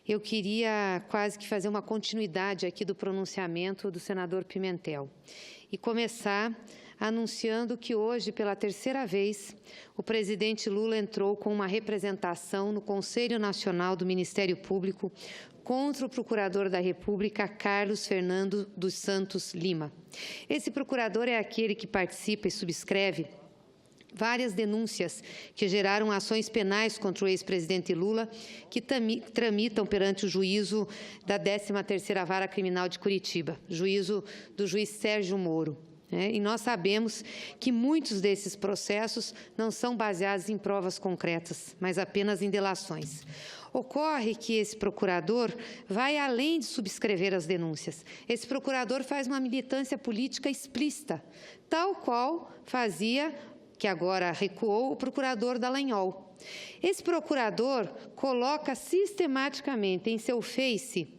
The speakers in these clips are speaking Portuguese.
eu queria quase que fazer uma continuidade aqui do pronunciamento do senador Pimentel e começar anunciando que hoje, pela terceira vez, o presidente Lula entrou com uma representação no Conselho Nacional do Ministério Público contra o procurador da República, Carlos Fernando dos Santos Lima. Esse procurador é aquele que participa e subscreve várias denúncias que geraram ações penais contra o ex-presidente Lula, que tramitam perante o juízo da 13ª Vara Criminal de Curitiba, juízo do juiz Sérgio Moro. E nós sabemos que muitos desses processos não são baseados em provas concretas, mas apenas em delações. Ocorre que esse procurador vai além de subscrever as denúncias. Esse procurador faz uma militância política explícita, tal qual fazia, que agora recuou, o procurador Dallagnol. Esse procurador coloca sistematicamente em seu Face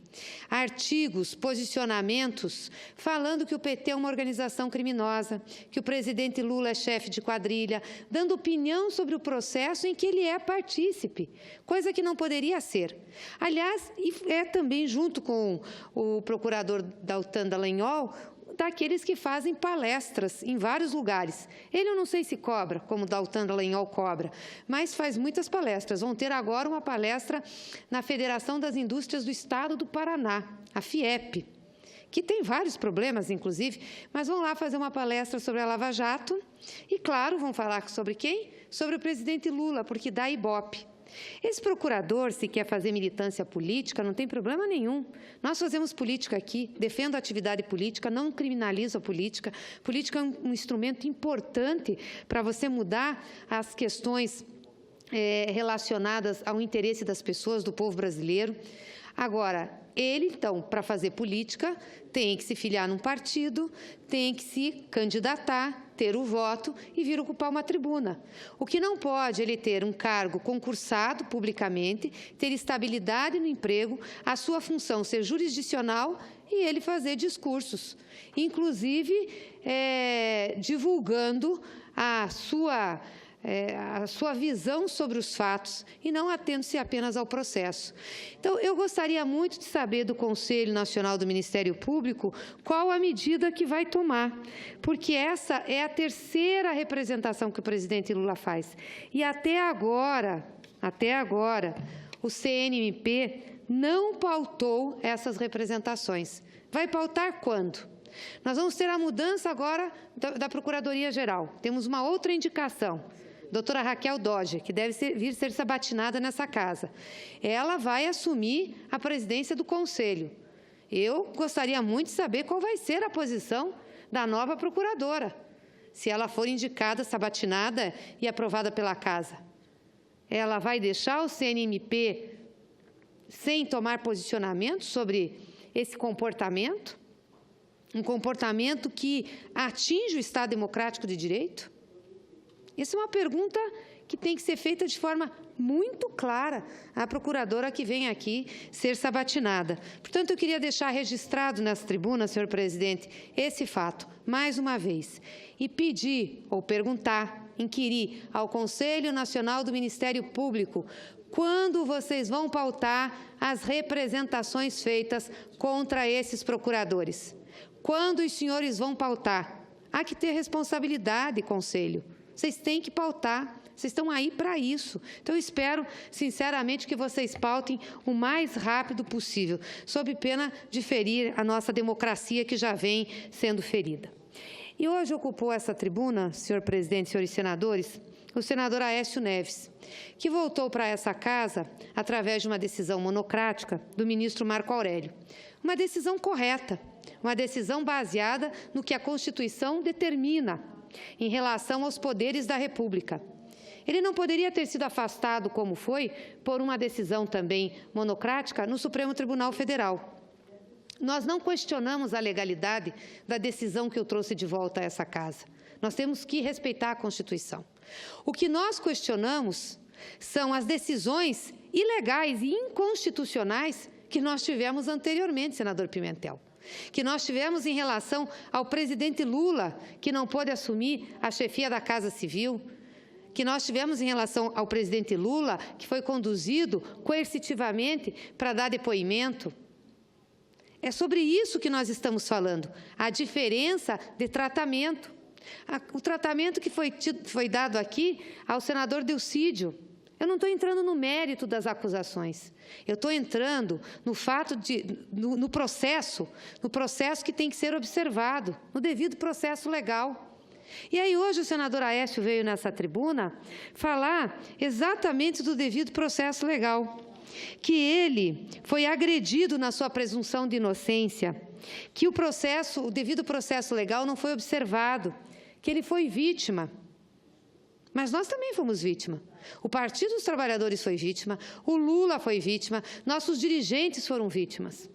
artigos, posicionamentos, falando que o PT é uma organização criminosa, que o presidente Lula é chefe de quadrilha, dando opinião sobre o processo em que ele é partícipe, coisa que não poderia ser. Aliás, é também, junto com o procurador Deltan Dallagnol, daqueles que fazem palestras em vários lugares. Ele eu não sei se cobra, como Deltan Dallagnol cobra, mas faz muitas palestras. Vão ter agora uma palestra na Federação das Indústrias do Estado do Paraná, a FIEP, que tem vários problemas, inclusive, mas vão lá fazer uma palestra sobre a Lava Jato e, claro, vão falar sobre quem? Sobre o presidente Lula, porque dá Ibope. Esse procurador, se quer fazer militância política, não tem problema nenhum. Nós fazemos política aqui, defendo a atividade política, não criminalizo a política. Política é um instrumento importante para você mudar as questões relacionadas ao interesse das pessoas, do povo brasileiro. Agora, ele, então, para fazer política, tem que se filiar num partido, tem que se candidatar, ter o voto e vir ocupar uma tribuna. O que não pode, ele ter um cargo concursado publicamente, ter estabilidade no emprego, a sua função ser jurisdicional e ele fazer discursos, inclusive divulgando a sua visão sobre os fatos e não atendo-se apenas ao processo. Então, eu gostaria muito de saber do Conselho Nacional do Ministério Público qual a medida que vai tomar, porque essa é a terceira representação que o presidente Lula faz. E até agora, o CNMP não pautou essas representações. Vai pautar quando? Nós vamos ter a mudança agora da Procuradoria-Geral. Temos uma outra indicação. Doutora Raquel Dodge, que deve vir ser sabatinada nessa casa. Ela vai assumir a presidência do Conselho. Eu gostaria muito de saber qual vai ser a posição da nova procuradora, se ela for indicada, sabatinada e aprovada pela casa. Ela vai deixar o CNMP sem tomar posicionamento sobre esse comportamento? Um comportamento que atinge o Estado Democrático de Direito? Essa é uma pergunta que tem que ser feita de forma muito clara à procuradora que vem aqui ser sabatinada. Portanto, eu queria deixar registrado nessa tribuna, senhor presidente, esse fato, mais uma vez, e pedir ou perguntar, inquirir ao Conselho Nacional do Ministério Público quando vocês vão pautar as representações feitas contra esses procuradores. Quando os senhores vão pautar? Há que ter responsabilidade, Conselho. Vocês têm que pautar, vocês estão aí para isso. Então, eu espero, sinceramente, que vocês pautem o mais rápido possível, sob pena de ferir a nossa democracia, que já vem sendo ferida. E hoje ocupou essa tribuna, senhor presidente, senhores senadores, o senador Aécio Neves, que voltou para essa casa através de uma decisão monocrática do ministro Marco Aurélio. Uma decisão correta, uma decisão baseada no que a Constituição determina em relação aos poderes da República. Ele não poderia ter sido afastado, como foi, por uma decisão também monocrática no Supremo Tribunal Federal. Nós não questionamos a legalidade da decisão que eu trouxe de volta a essa casa. Nós temos que respeitar a Constituição. O que nós questionamos são as decisões ilegais e inconstitucionais que nós tivemos anteriormente, senador Pimentel, que nós tivemos em relação ao presidente Lula, que não pôde assumir a chefia da Casa Civil, que nós tivemos em relação ao presidente Lula, que foi conduzido coercitivamente para dar depoimento. É sobre isso que nós estamos falando, a diferença de tratamento. O tratamento que foi dado aqui ao senador Delcídio. Eu não estou entrando no mérito das acusações, eu estou entrando no fato no processo que tem que ser observado, no devido processo legal. E aí hoje o senador Aécio veio nessa tribuna falar exatamente do devido processo legal, que ele foi agredido na sua presunção de inocência, que o devido processo legal não foi observado, que ele foi vítima. Mas nós também fomos vítima. O Partido dos Trabalhadores foi vítima, o Lula foi vítima, nossos dirigentes foram vítimas.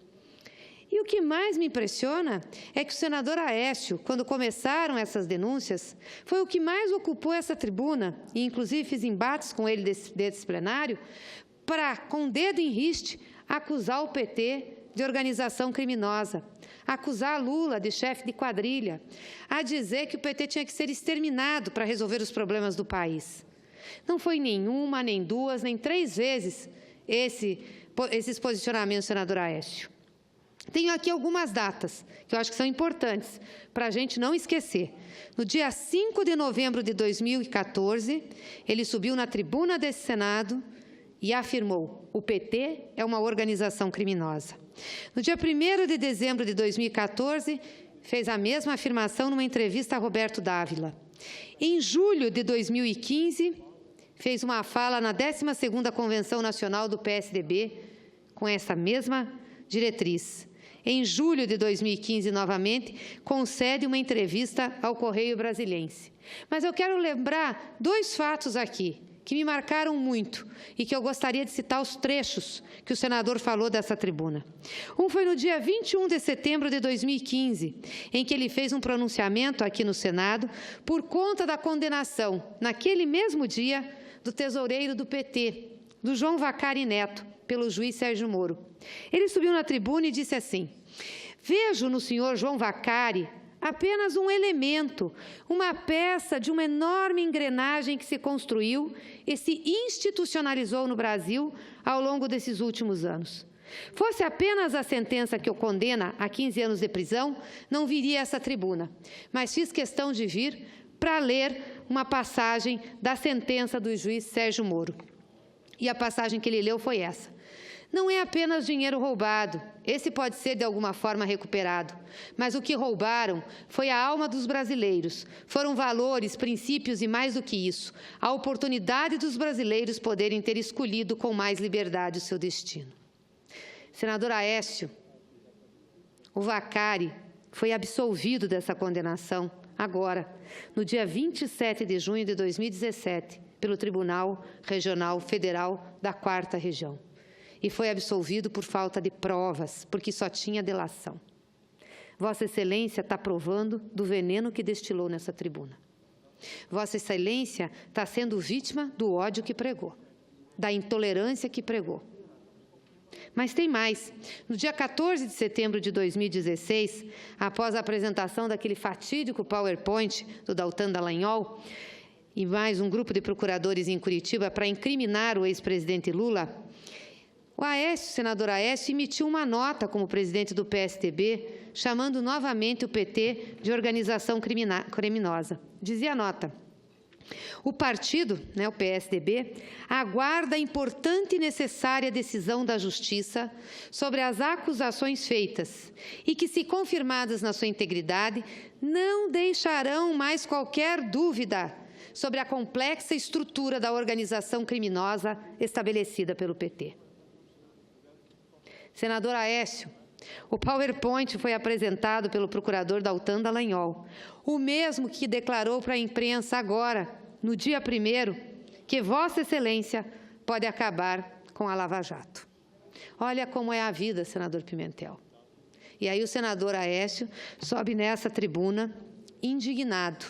E o que mais me impressiona é que o senador Aécio, quando começaram essas denúncias, foi o que mais ocupou essa tribuna, e inclusive fiz embates com ele desse plenário, para, com o dedo em riste, acusar o PT de organização criminosa, acusar Lula de chefe de quadrilha, a dizer que o PT tinha que ser exterminado para resolver os problemas do país. Não foi nenhuma, nem duas, nem 3 vezes esses posicionamentos, senador Aécio. Tenho aqui algumas datas que eu acho que são importantes para a gente não esquecer. No dia 5 de novembro de 2014, ele subiu na tribuna desse Senado e afirmou: o PT é uma organização criminosa. No dia 1º de dezembro de 2014, fez a mesma afirmação numa entrevista a Roberto Dávila. Em julho de 2015, fez uma fala na 12ª Convenção Nacional do PSDB, com essa mesma diretriz. Em julho de 2015, novamente, concede uma entrevista ao Correio Brasiliense. Mas eu quero lembrar 2 fatos aqui, que me marcaram muito e que eu gostaria de citar os trechos que o senador falou dessa tribuna. Um foi no dia 21 de setembro de 2015, em que ele fez um pronunciamento aqui no Senado por conta da condenação, naquele mesmo dia, do tesoureiro do PT, do João Vacari Neto, pelo juiz Sérgio Moro. Ele subiu na tribuna e disse assim: vejo no senhor João Vacari apenas um elemento, uma peça de uma enorme engrenagem que se construiu e se institucionalizou no Brasil ao longo desses últimos anos. Fosse apenas a sentença que o condena a 15 anos de prisão, não viria a essa tribuna, mas fiz questão de vir para ler uma passagem da sentença do juiz Sérgio Moro. E a passagem que ele leu foi essa: não é apenas dinheiro roubado, esse pode ser de alguma forma recuperado, mas o que roubaram foi a alma dos brasileiros, foram valores, princípios e mais do que isso, a oportunidade dos brasileiros poderem ter escolhido com mais liberdade o seu destino. Senador Aécio, o Vacari foi absolvido dessa condenação agora, no dia 27 de junho de 2017, pelo Tribunal Regional Federal da 4ª Região. E foi absolvido por falta de provas, porque só tinha delação. Vossa Excelência está provando do veneno que destilou nessa tribuna. Vossa Excelência está sendo vítima do ódio que pregou, da intolerância que pregou. Mas tem mais. No dia 14 de setembro de 2016, após a apresentação daquele fatídico PowerPoint do Deltan Dallagnol e mais um grupo de procuradores em Curitiba para incriminar o ex-presidente Lula, o senador Aécio emitiu uma nota como presidente do PSDB, chamando novamente o PT de organização criminosa. Dizia a nota: o partido, o PSDB, aguarda a importante e necessária decisão da Justiça sobre as acusações feitas e que, se confirmadas na sua integridade, não deixarão mais qualquer dúvida sobre a complexa estrutura da organização criminosa estabelecida pelo PT. Senador Aécio, o PowerPoint foi apresentado pelo procurador Deltan Dallagnol, o mesmo que declarou para a imprensa agora, no dia 1º, que Vossa Excelência pode acabar com a Lava Jato. Olha como é a vida, senador Pimentel. E aí o senador Aécio sobe nessa tribuna indignado.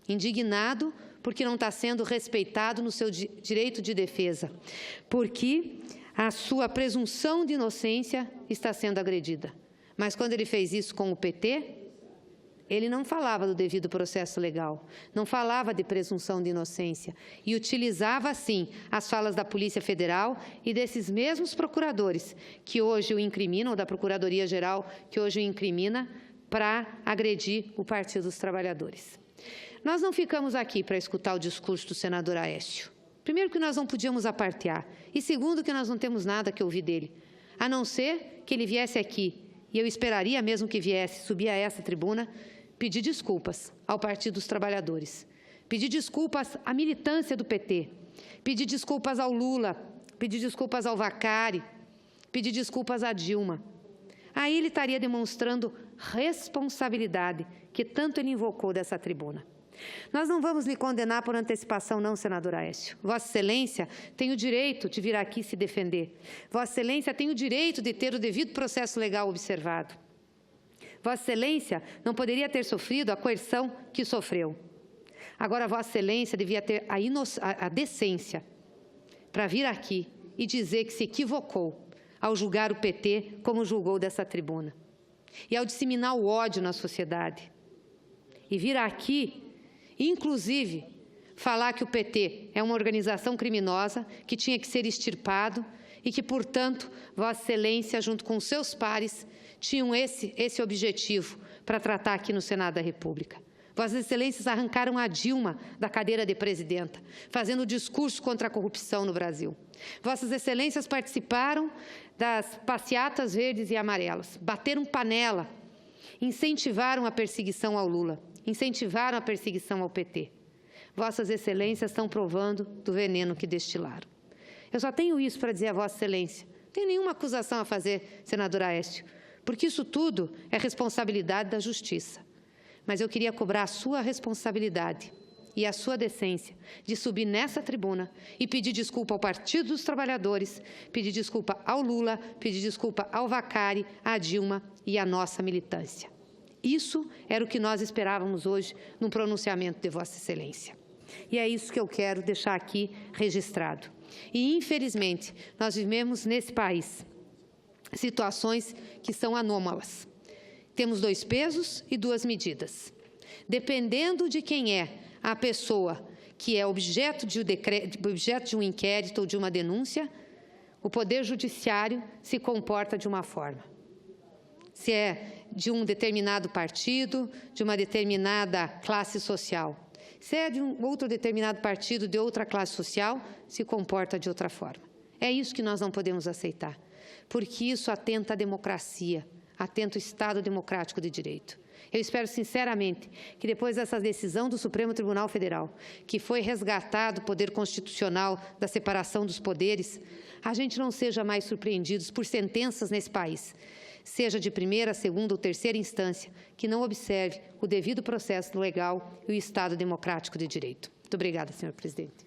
Indignado porque não está sendo respeitado no seu direito de defesa, porque a sua presunção de inocência está sendo agredida. Mas quando ele fez isso com o PT, Ele não falava do devido processo legal, não falava de presunção de inocência e utilizava, sim, as falas da Polícia Federal e desses mesmos procuradores que hoje o incriminam, ou da Procuradoria-Geral, que hoje o incrimina, para agredir o Partido dos Trabalhadores. Nós não ficamos aqui para escutar o discurso do senador Aécio. Primeiro, que nós não podíamos apartear, e segundo, que nós não temos nada que ouvir dele, a não ser que ele viesse aqui, e eu esperaria mesmo que viesse, subir a essa tribuna, pedir desculpas ao Partido dos Trabalhadores, pedir desculpas à militância do PT, pedir desculpas ao Lula, pedir desculpas ao Vacari, pedir desculpas à Dilma. Aí ele estaria demonstrando responsabilidade, que tanto ele invocou dessa tribuna. Nós não vamos lhe condenar por antecipação, não, senador Aécio. Vossa Excelência tem o direito de vir aqui se defender. Vossa Excelência tem o direito de ter o devido processo legal observado. Vossa Excelência não poderia ter sofrido a coerção que sofreu. Agora, Vossa Excelência devia ter a decência para vir aqui e dizer que se equivocou ao julgar o PT como julgou dessa tribuna. E ao disseminar o ódio na sociedade. E vir aqui, inclusive, falar que o PT é uma organização criminosa, que tinha que ser extirpado e que, portanto, Vossa Excelência, junto com seus pares, tinham esse objetivo para tratar aqui no Senado da República. Vossas Excelências arrancaram a Dilma da cadeira de presidenta, fazendo discurso contra a corrupção no Brasil. Vossas Excelências participaram das passeatas verdes e amarelas, bateram panela, incentivaram a perseguição ao Lula, incentivaram a perseguição ao PT. Vossas Excelências estão provando do veneno que destilaram. Eu só tenho isso para dizer a Vossa Excelência. Não tenho nenhuma acusação a fazer, senador Aécio, porque isso tudo é responsabilidade da Justiça. Mas eu queria cobrar a sua responsabilidade e a sua decência de subir nessa tribuna e pedir desculpa ao Partido dos Trabalhadores, pedir desculpa ao Lula, pedir desculpa ao Vacari, à Dilma e à nossa militância. Isso era o que nós esperávamos hoje num pronunciamento de Vossa Excelência. E é isso que eu quero deixar aqui registrado. E, infelizmente, nós vivemos nesse país situações que são anômalas. Temos 2 pesos e 2 medidas. Dependendo de quem é a pessoa que é objeto de um inquérito ou de uma denúncia, o Poder Judiciário se comporta de uma forma. Se é de um determinado partido, de uma determinada classe social. Se é de um outro determinado partido, de outra classe social, se comporta de outra forma. É isso que nós não podemos aceitar, porque isso atenta à democracia, atenta ao Estado democrático de direito. Eu espero sinceramente que depois dessa decisão do Supremo Tribunal Federal, que foi resgatado o poder constitucional da separação dos poderes, a gente não seja mais surpreendidos por sentenças nesse país, seja de primeira, segunda ou terceira instância, que não observe o devido processo legal e o Estado democrático de direito. Muito obrigada, senhor presidente.